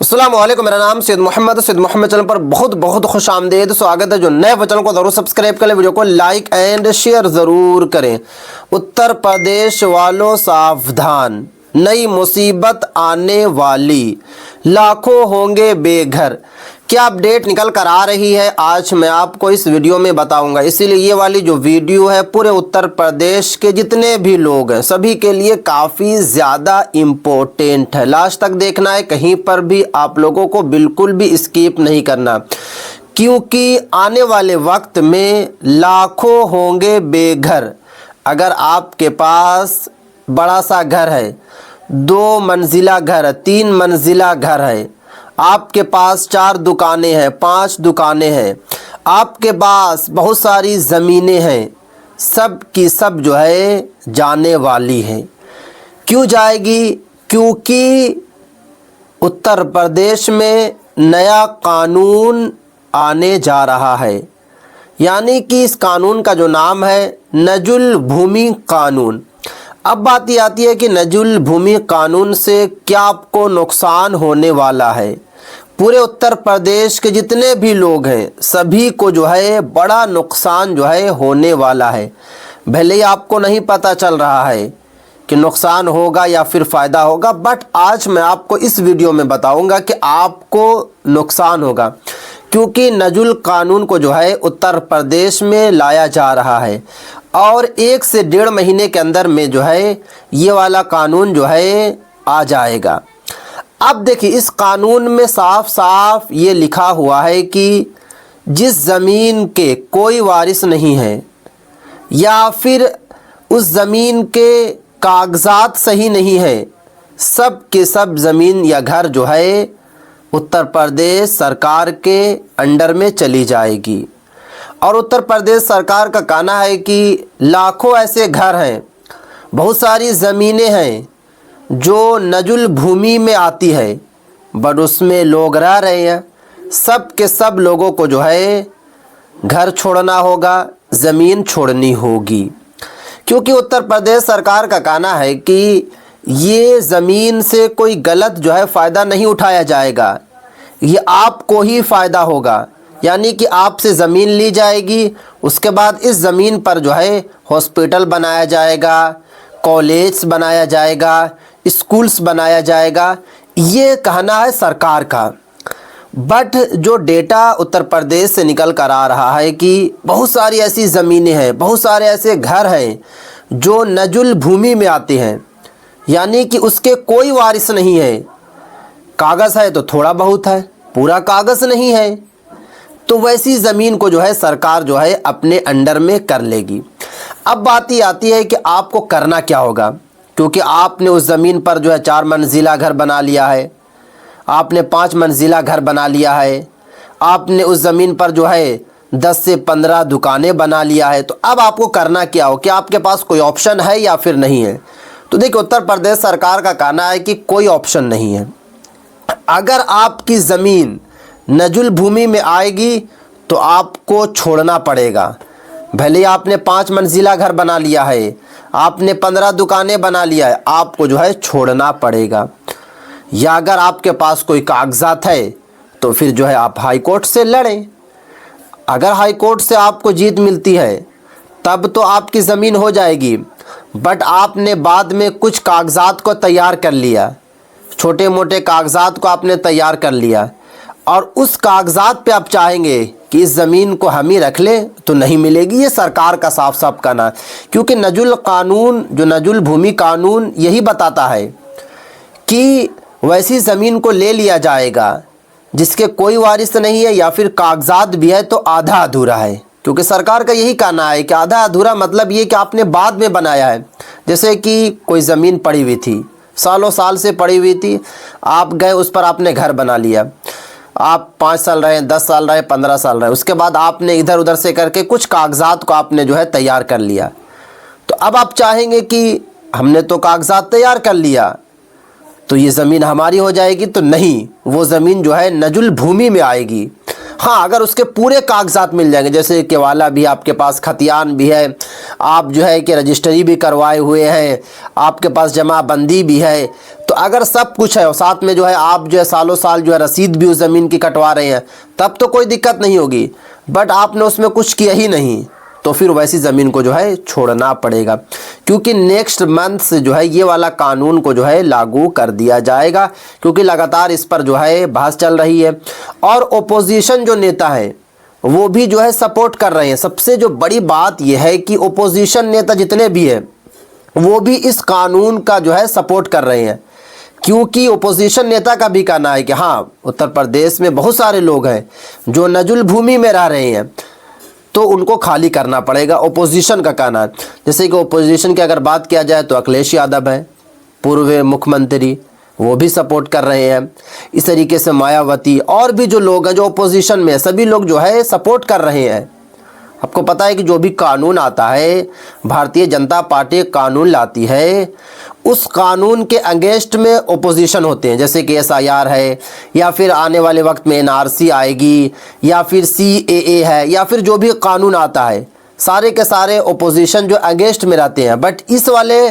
अस्सलाम वालेकुम। मेरा नाम सैयद मोहम्मद चैनल पर बहुत बहुत खुश आमदेद स्वागत है। जो नए चैनल को ज़रूर सब्सक्राइब करें, वीडियो को लाइक एंड शेयर ज़रूर करें। उत्तर प्रदेश वालों सावधान, नई मुसीबत आने वाली, लाखों होंगे बेघर। क्या अपडेट निकल कर आ रही है, आज मैं आपको इस वीडियो में बताऊंगा। इसीलिए ये वाली जो वीडियो है पूरे उत्तर प्रदेश के जितने भी लोग हैं सभी के लिए काफ़ी ज़्यादा इम्पोर्टेंट है। लास्ट तक देखना है, कहीं पर भी आप लोगों को बिल्कुल भी स्किप नहीं करना, क्योंकि आने वाले वक्त में लाखों होंगे बेघर। अगर आपके पास बड़ा सा घर है, 2 मंजिला घर है, 3 मंजिला घर है, आपके पास 4 दुकानें हैं, 5 दुकानें हैं, आपके पास बहुत सारी ज़मीनें हैं, सब की सब जो है जाने वाली हैं। क्यों जाएगी? क्योंकि उत्तर प्रदेश में नया कानून आने जा रहा है। यानी कि इस कानून का जो नाम है नजुल भूमि कानून। अब बात ये आती है कि नजुल भूमि कानून से क्या आपको नुकसान होने वाला है। पूरे उत्तर प्रदेश के जितने भी लोग हैं सभी को जो है बड़ा नुकसान जो है होने वाला है। भले ही आपको नहीं पता चल रहा है कि नुकसान होगा या फिर फ़ायदा होगा, बट आज मैं आपको इस वीडियो में बताऊंगा कि आपको नुकसान होगा, क्योंकि नजुल कानून को जो है उत्तर प्रदेश में लाया जा रहा है और 1 से 1.5 महीने के अंदर में जो है ये वाला कानून जो है आ जाएगा। अब देखिए, इस कानून में साफ साफ ये लिखा हुआ है कि जिस ज़मीन के कोई वारिस नहीं है या फिर उस ज़मीन के कागज़ात सही नहीं है, सब के सब ज़मीन या घर जो है उत्तर प्रदेश सरकार के अंडर में चली जाएगी। और उत्तर प्रदेश सरकार का कहना है कि लाखों ऐसे घर हैं, बहुत सारी ज़मीनें हैं जो नजुल भूमि में आती है, बट उसमें लोग रह रहे हैं। सब के सब लोगों को जो है घर छोड़ना होगा, ज़मीन छोड़नी होगी, क्योंकि उत्तर प्रदेश सरकार का कहना है कि ये ज़मीन से कोई गलत जो है फ़ायदा नहीं उठाया जाएगा, ये आपको ही फ़ायदा होगा। यानी कि आपसे ज़मीन ली जाएगी, उसके बाद इस ज़मीन पर जो है हॉस्पिटल बनाया जाएगा, कॉलेज बनाया जाएगा, स्कूल्स बनाया जाएगा, ये कहना है सरकार का। बट जो डेटा उत्तर प्रदेश से निकल कर आ रहा है कि बहुत सारी ऐसी ज़मीनें हैं, बहुत सारे ऐसे घर हैं जो नजुल भूमि में आते हैं, यानी कि उसके कोई वारिस नहीं है। कागज़ है तो थोड़ा बहुत है, पूरा कागज़ नहीं है, तो वैसी ज़मीन को जो है सरकार जो है अपने अंडर में कर लेगी। अब बात ये आती है कि आपको करना क्या होगा, क्योंकि आपने उस ज़मीन पर जो है 4 मंजिला घर बना लिया है, आपने 5 मंजिला घर बना लिया है, आपने उस ज़मीन पर जो है 10 से 15 दुकानें बना लिया है। तो अब आपको करना क्या हो, क्या आपके पास कोई ऑप्शन है या फिर नहीं है? तो देखिए, उत्तर प्रदेश सरकार का कहना है कि कोई ऑप्शन नहीं है। अगर आपकी ज़मीन नजुल भूमि में आएगी तो आपको छोड़ना पड़ेगा। भले ही आपने 5 मंजिला घर बना लिया है, आपने 15 दुकानें बना लिया है, आपको जो है छोड़ना पड़ेगा। या अगर आपके पास कोई कागजात है तो फिर जो है आप हाई कोर्ट से लड़ें। अगर हाई कोर्ट से आपको जीत मिलती है तब तो आपकी ज़मीन हो जाएगी, बट आपने बाद में कुछ कागजात को तैयार कर लिया, छोटे मोटे कागजात को आपने तैयार कर लिया, और उस कागजात पे आप चाहेंगे कि इस ज़मीन को हम ही रख लें, तो नहीं मिलेगी। ये सरकार का साफ साफ कहना, क्योंकि नजुल कानून, जो नजुल भूमि कानून यही बताता है कि वैसी ज़मीन को ले लिया जाएगा जिसके कोई वारिस नहीं है या फिर कागजात भी है तो आधा अधूरा है। क्योंकि सरकार का यही कहना है कि आधा अधूरा मतलब ये कि आपने बाद में बनाया है। जैसे कि कोई ज़मीन पड़ी हुई थी, सालों साल से पड़ी हुई थी, आप गए उस पर आपने घर बना लिया, आप 5 साल रहे, 10 साल रहे, 15 साल रहे, उसके बाद आपने इधर उधर से करके कुछ कागजात को आपने जो है तैयार कर लिया। तो अब आप चाहेंगे कि हमने तो कागजात तैयार कर लिया तो ये ज़मीन हमारी हो जाएगी, तो नहीं, वो ज़मीन जो है नजुल भूमि में आएगी। हाँ, अगर उसके पूरे कागजात मिल जाएंगे, जैसे केवाला भी आपके पास, खतियान भी है, आप जो है कि रजिस्ट्री भी करवाए हुए हैं, आपके पास जमाबंदी भी है, तो अगर सब कुछ है और साथ में जो है आप जो है सालों साल जो है रसीद भी उस ज़मीन की कटवा रहे हैं, तब तो कोई दिक्कत नहीं होगी। बट आपने उसमें कुछ किया ही नहीं, तो फिर वैसी ज़मीन को जो है छोड़ना पड़ेगा, क्योंकि नेक्स्ट मंथ से जो है ये वाला कानून को जो है लागू कर दिया जाएगा, क्योंकि लगातार इस पर जो है बहस चल रही है और ओपोजिशन जो नेता है वो भी जो है सपोर्ट कर रहे हैं। सबसे जो बड़ी बात यह है कि ओपोजिशन नेता जितने भी हैं वो भी इस कानून का जो है सपोर्ट कर रहे हैं, क्योंकि ओपोजिशन नेता का भी कहना है कि हाँ, उत्तर प्रदेश में बहुत सारे लोग हैं जो नजुल भूमि में रह रहे हैं, तो उनको खाली करना पड़ेगा। ओपोजिशन का कहना है, जैसे कि ओपोजिशन की अगर बात किया जाए तो अखिलेश यादव है, पूर्व मुख्यमंत्री, वो भी सपोर्ट कर रहे हैं। इस तरीके से मायावती और भी जो लोग हैं जो ओपोजिशन में, सभी लोग जो है सपोर्ट कर रहे हैं। आपको पता है कि जो भी कानून आता है, भारतीय जनता पार्टी कानून लाती है, उस कानून के अगेंस्ट में ओपोजिशन होते हैं, जैसे कि SIR है, या फिर आने वाले वक्त में NRC आएगी, या फिर CAA है, या फिर जो भी कानून आता है, सारे के सारे ओपोजिशन जो अगेंस्ट में रहते हैं। बट इस वाले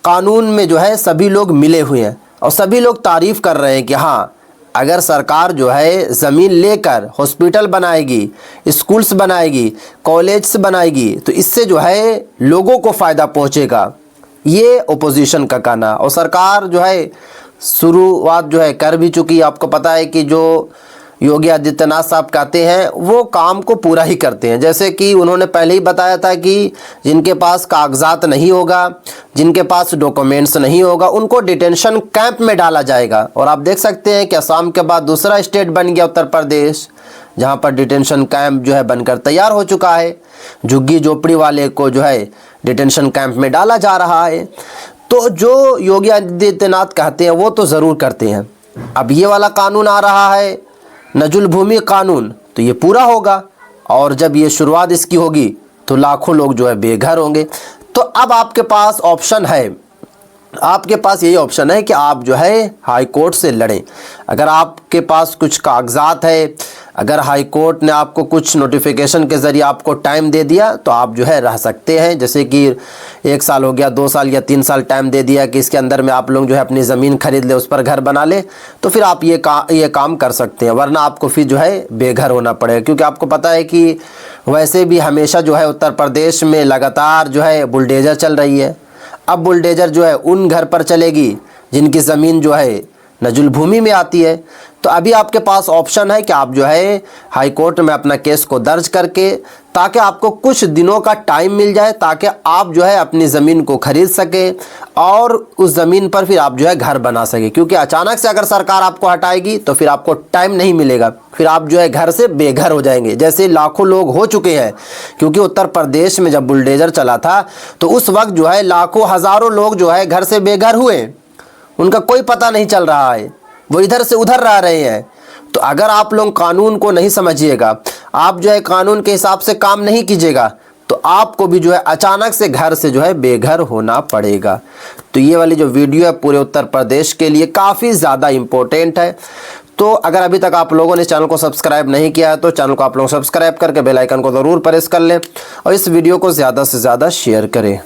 कानून में जो है सभी लोग मिले हुए हैं और सभी लोग तारीफ़ कर रहे हैं कि हाँ, अगर सरकार जो है ज़मीन लेकर हॉस्पिटल बनाएगी, स्कूल्स बनाएगी, कॉलेज बनाएगी, तो इससे जो है लोगों को फ़ायदा पहुँचेगा, ये ओपोजिशन का कहना। और सरकार जो है शुरुआत जो है कर भी चुकी है। आपको पता है कि जो योगी आदित्यनाथ साहब कहते हैं वो काम को पूरा ही करते हैं। जैसे कि उन्होंने पहले ही बताया था कि जिनके पास कागजात नहीं होगा, जिनके पास डॉक्यूमेंट्स नहीं होगा, उनको डिटेंशन कैंप में डाला जाएगा। और आप देख सकते हैं कि असम के बाद दूसरा स्टेट बन गया उत्तर प्रदेश, जहां पर डिटेंशन कैंप जो है बनकर तैयार हो चुका है। झुग्गी झोपड़ी वाले को जो है डिटेंशन कैंप में डाला जा रहा है। तो जो योगी आदित्यनाथ कहते हैं वो तो ज़रूर करते हैं। अब ये वाला कानून आ रहा है, नजुल भूमि कानून, तो ये पूरा होगा, और जब ये शुरुआत इसकी होगी तो लाखों लोग जो है बेघर होंगे। तो अब आपके पास ऑप्शन है, आपके पास यही ऑप्शन है कि आप जो है हाई कोर्ट से लड़ें। अगर आपके पास कुछ कागजात है, अगर हाई कोर्ट ने आपको कुछ नोटिफिकेशन के ज़रिए आपको टाइम दे दिया, तो आप जो है रह सकते हैं। जैसे कि 1 साल हो गया, 2 साल या 3 साल टाइम दे दिया कि इसके अंदर में आप लोग जो है अपनी ज़मीन खरीद ले, उस पर घर बना ले, तो फिर आप ये काम कर सकते हैं। वरना आपको फिर जो है बेघर होना पड़ेगा, क्योंकि आपको पता है कि वैसे भी हमेशा जो है उत्तर प्रदेश में लगातार जो है बुलडोज़र चल रही है। अब बुलडोज़र जो है उन घर पर चलेगी जिनकी ज़मीन जो है नजुल भूमि में आती है। तो अभी आपके पास ऑप्शन है कि आप जो है हाई कोर्ट में अपना केस को दर्ज करके, ताकि आपको कुछ दिनों का टाइम मिल जाए, ताकि आप जो है अपनी ज़मीन को खरीद सके और उस ज़मीन पर फिर आप जो है घर बना सके। क्योंकि अचानक से अगर सरकार आपको हटाएगी तो फिर आपको टाइम नहीं मिलेगा, फिर आप जो है घर से बेघर हो जाएंगे, जैसे लाखों लोग हो चुके हैं। क्योंकि उत्तर प्रदेश में जब बुलडोज़र चला था तो उस वक्त जो है लाखों हज़ारों लोग जो है घर से बेघर हुए, उनका कोई पता नहीं चल रहा है, वो इधर से उधर रह रहे हैं। तो अगर आप लोग कानून को नहीं समझिएगा, आप जो है कानून के हिसाब से काम नहीं कीजिएगा, तो आपको भी जो है अचानक से घर से जो है बेघर होना पड़ेगा। तो ये वाली जो वीडियो है पूरे उत्तर प्रदेश के लिए काफ़ी ज़्यादा इम्पोर्टेंट है। तो अगर अभी तक आप लोगों ने चैनल को सब्सक्राइब नहीं किया है तो चैनल को आप लोग सब्सक्राइब करके बेल आइकन को ज़रूर प्रेस कर लें और इस वीडियो को ज़्यादा से ज़्यादा शेयर करें।